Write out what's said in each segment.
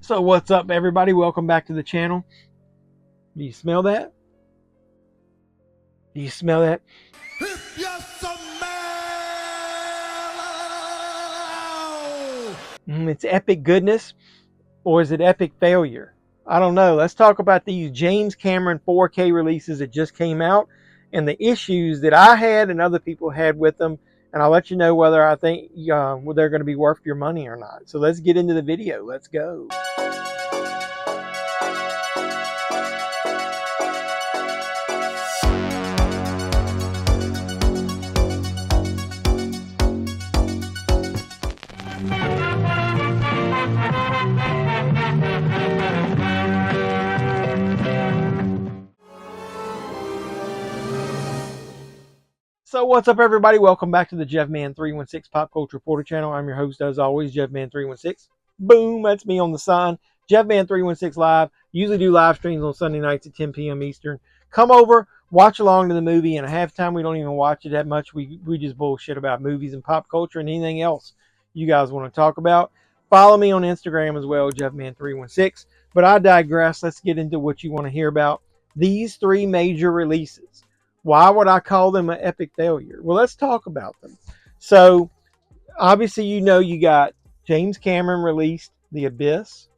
So what's up, everybody? Welcome back to the channel. Do you smell that? Do you smell that? If you smell, It's epic goodness, or is it epic failure? I don't know. Let's talk about these James Cameron 4K releases that just came out and the issues that I had and other people had with them. And I'll let you know whether I think they're going to be worth your money or not. So let's get into the video. Let's go. So what's up, everybody? Welcome back to the JevMan316 Pop Culture Reporter channel. I'm your host, as always, JevMan316. Boom, that's me on the sign. JevMan316 Live. Usually do live streams on Sunday nights at 10 p.m. Eastern. Come over, watch along to the movie, and half time we don't even watch it that much. We just bullshit about movies and pop culture and anything else you guys want to talk about. Follow me on Instagram as well, JevMan316. But I digress. Let's get into what you want to hear about. These three major releases. Why would I call them an epic failure? Well, let's talk about them. So, obviously, you know, you got James Cameron released The Abyss.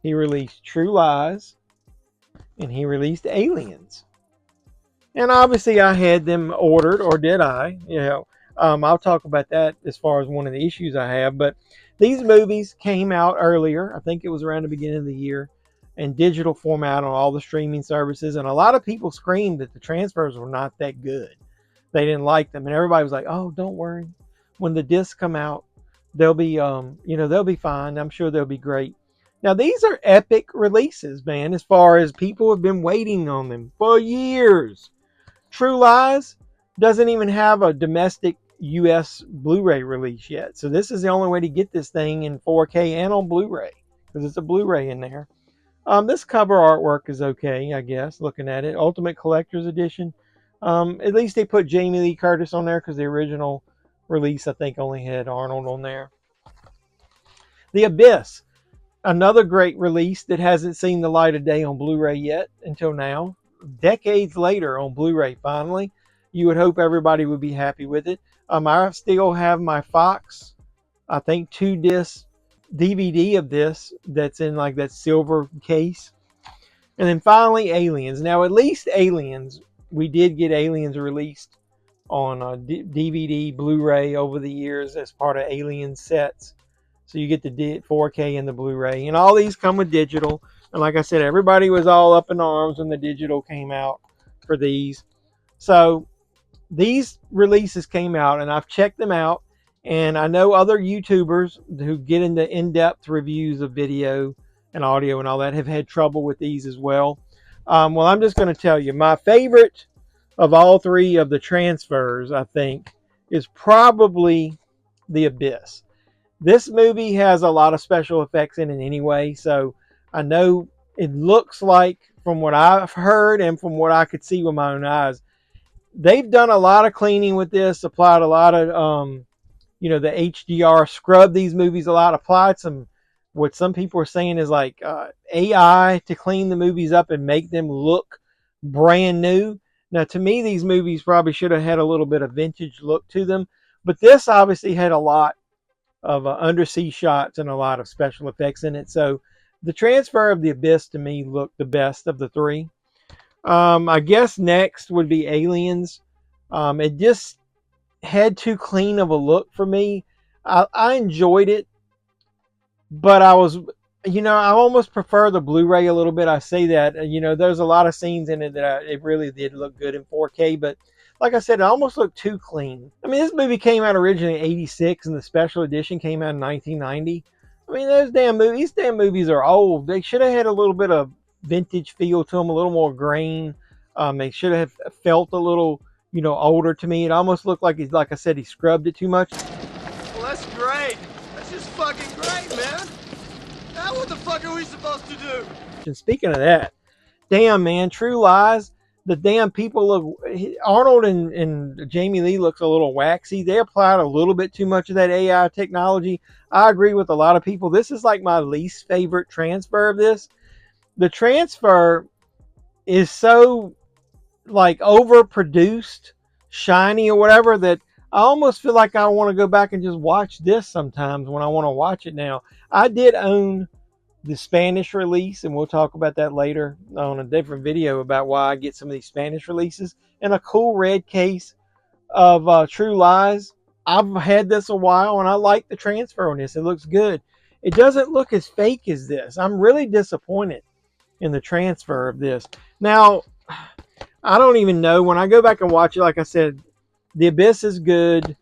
He released True Lies. And he released Aliens. And obviously, I had them ordered, or did I? You know, I'll talk about that as far as one of the issues I have. But these movies came out earlier. I think it was around the beginning of the year. In digital format on all the streaming services, and a lot of people screamed that the transfers were not that good. They didn't like them, and everybody was like, "Oh, don't worry. When the discs come out, they'll be, they'll be fine. I'm sure they'll be great." Now, these are epic releases, man. As far as people have been waiting on them for years. True Lies doesn't even have a domestic U.S. Blu-ray release yet, so this is the only way to get this thing in 4K and on Blu-ray because it's a Blu-ray in there. This cover artwork is okay, I guess, looking at it. Ultimate Collector's Edition. At least they put Jamie Lee Curtis on there because the original release, I think, only had Arnold on there. The Abyss. Another great release that hasn't seen the light of day on Blu-ray yet until now. Decades later on Blu-ray, finally. You would hope everybody would be happy with it. I still have my Fox, I think, 2-disc DVD of this that's in like that silver case. And then finally Aliens. Now at least Aliens, we did get Aliens released on DVD, Blu-ray over the years as part of Alien sets. So you get the 4K and the Blu-ray, and all these come with digital. And like I said, everybody was all up in arms when the digital came out for these. So these releases came out and I've checked them out. And I know other YouTubers who get into in-depth reviews of video and audio and all that have had trouble with these as well. Well, I'm just going to tell you, my favorite of all three of the transfers, I think, is probably The Abyss. This movie has a lot of special effects in it anyway, so I know it looks like, from what I've heard and from what I could see with my own eyes, they've done a lot of cleaning with this, applied a lot of the HDR, scrubbed these movies a lot, applied some, what some people are saying is like AI to clean the movies up and make them look brand new. Now, to me, these movies probably should have had a little bit of vintage look to them, but this obviously had a lot of undersea shots and a lot of special effects in it. So the transfer of The Abyss to me looked the best of the three. I guess next would be Aliens. It just had too clean of a look for me. I enjoyed it, but I almost prefer the Blu-ray a little bit. I say that, there's a lot of scenes in it that it really did look good in 4K, but like I said, it almost looked too clean. I mean, this movie came out originally in 86 and the special edition came out in 1990. I mean, these damn movies are old. They should have had a little bit of vintage feel to them, a little more grain. They should have felt a little, older to me. It almost looked like like I said, he scrubbed it too much. well, that's great. That's just fucking great, man. Now what the fuck are we supposed to do? And speaking of that, damn, man, True Lies, The damn people look, Arnold and Jamie Lee looks a little waxy. They applied a little bit too much of that AI technology. I agree with a lot of people. This is like my least favorite transfer of this. The transfer is so like overproduced, shiny or whatever, that I almost feel like I want to go back and just watch this sometimes when I want to watch it now. I did own the Spanish release, and we'll talk about that later on a different video about why I get some of these Spanish releases, and a cool red case of True Lies. I've had this a while, and I like the transfer on this. It looks good. It doesn't look as fake as this. I'm really disappointed in the transfer of this. Now, I don't even know. When I go back and watch it, like I said, The Abyss is good.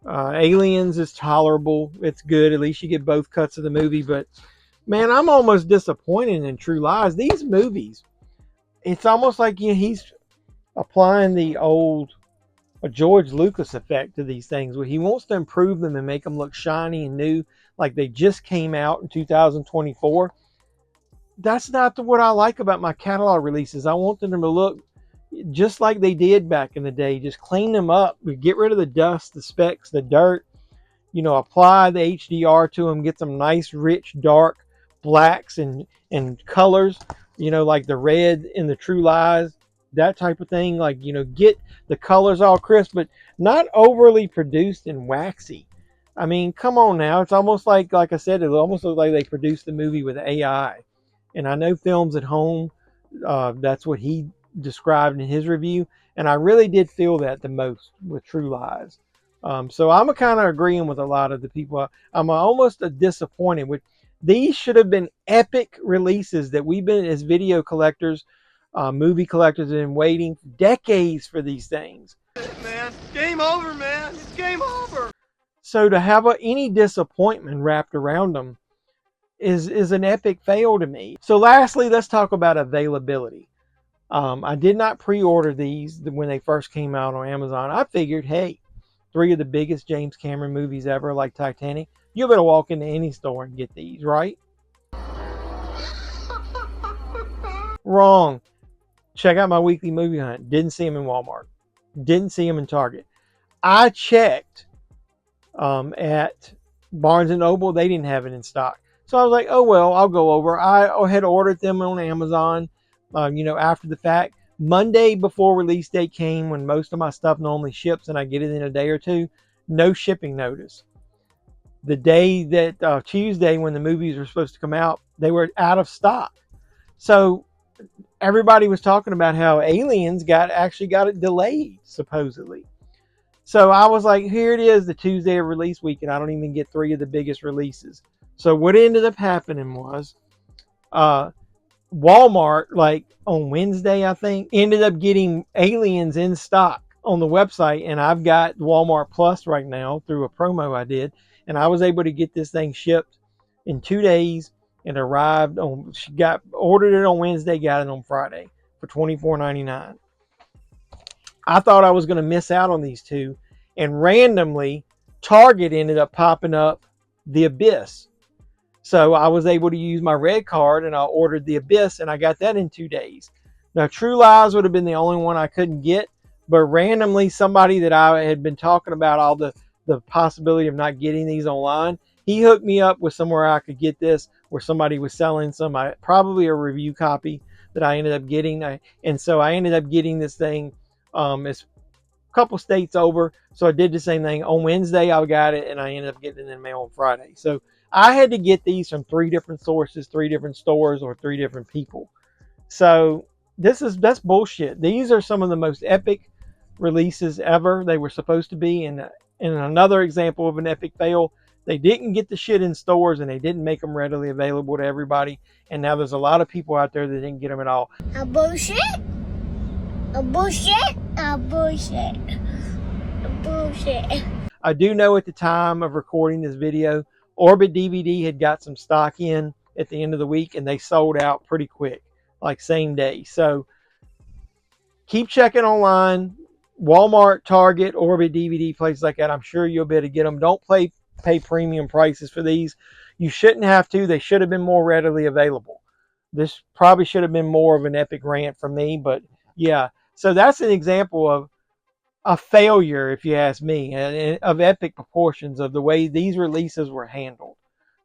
Aliens is tolerable. It's good. At least you get both cuts of the movie. But man, I'm almost disappointed in True Lies. These movies, it's almost like he's applying the old George Lucas effect to these things, where he wants to improve them and make them look shiny and new, like they just came out in 2024. That's not what I like about my catalog releases. I want them to look just like they did back in the day. Just clean them up. We get rid of the dust, the specks, the dirt. Apply the HDR to them, get some nice, rich, dark blacks and colors. Like the red in the True Lies, that type of thing. Like, get the colors all crisp, but not overly produced and waxy. I mean, come on now. It's almost like I said, it almost looks like they produced the movie with AI. And I know Films at Home, that's what he described in his review, and I really did feel that the most with True Lies. So I'm kind of agreeing with a lot of the people. I'm almost disappointed with these. Should have been epic releases that we've been, as video collectors, movie collectors, been waiting decades for these things. Man, game over, man. It's game over. So to have any disappointment wrapped around them is an epic fail to me. So lastly, let's talk about availability. I did not pre-order these when they first came out on Amazon. I figured, hey, 3 of the biggest James Cameron movies ever, like Titanic, you better walk into any store and get these, right? Wrong. Check out my weekly movie hunt. Didn't see them in Walmart. Didn't see them in Target. I checked at Barnes & Noble. They didn't have it in stock. So I was like, oh, well, I'll go over. I had ordered them on Amazon, after the fact. Monday before release date came, when most of my stuff normally ships and I get it in a day or two, no shipping notice. The day that Tuesday, when the movies were supposed to come out, they were out of stock. So everybody was talking about how Aliens actually got it delayed, supposedly. So I was like, here it is, the Tuesday of release week, and I don't even get 3 of the biggest releases. So what ended up happening was Walmart, like on Wednesday, I think, ended up getting Aliens in stock on the website. And I've got Walmart Plus right now through a promo I did. And I was able to get this thing shipped in 2 days, and arrived on, ordered it on Wednesday, got it on Friday for $24.99. I thought I was going to miss out on these 2. And randomly, Target ended up popping up The Abyss. So I was able to use my red card, and I ordered The Abyss, and I got that in 2 days. Now, True Lies would have been the only one I couldn't get, but randomly somebody that I had been talking about all the possibility of not getting these online, he hooked me up with somewhere I could get this, where somebody was selling some, probably a review copy that I ended up getting. And so I ended up getting this thing as a couple states over. So I did the same thing. On Wednesday, I got it, and I ended up getting it in the mail on Friday. So I had to get these from 3 different sources, 3 different stores, or 3 different people. So that's bullshit. These are some of the most epic releases ever. They were supposed to be. And another example of an epic fail, they didn't get the shit in stores, and they didn't make them readily available to everybody. And now there's a lot of people out there that didn't get them at all. A bullshit. A bullshit. A bullshit. A bullshit. I do know at the time of recording this video, Orbit DVD had got some stock in at the end of the week, and they sold out pretty quick, like same day. So keep checking online. Walmart, Target, Orbit DVD, places like that. I'm sure you'll be able to get them. Don't pay premium prices for these. You shouldn't have to. They should have been more readily available. This probably should have been more of an epic rant from me, but yeah. So that's an example of a failure, if you ask me, and of epic proportions of the way these releases were handled.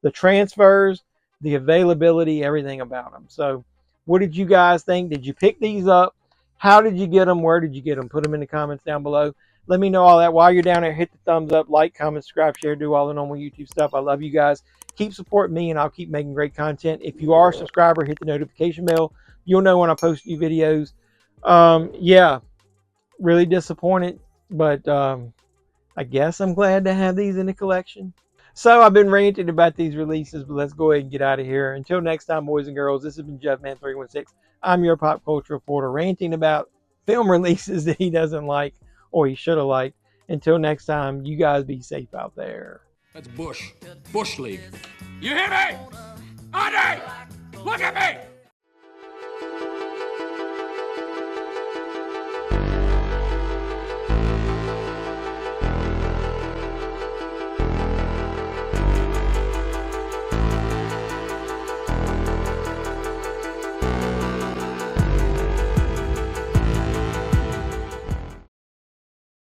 The transfers, the availability, everything about them. So, what did you guys think? Did you pick these up? How did you get them? Where did you get them? Put them in the comments down below. Let me know all that. While you're down there, hit the thumbs up, like, comment, subscribe, share, do all the normal YouTube stuff. I love you guys. Keep supporting me, and I'll keep making great content. If you are a subscriber, hit the notification bell. You'll know when I post new videos. Yeah, really disappointed, but I guess I'm glad to have these in the collection. So I've been ranting about these releases, but let's go ahead and get out of here. Until next time, boys and girls, this has been JeffMan316. I'm your pop culture reporter ranting about film releases that he doesn't like or he should have liked. Until next time, you guys be safe out there. That's Bush. Bush League. You hear me? Andre! Look at me!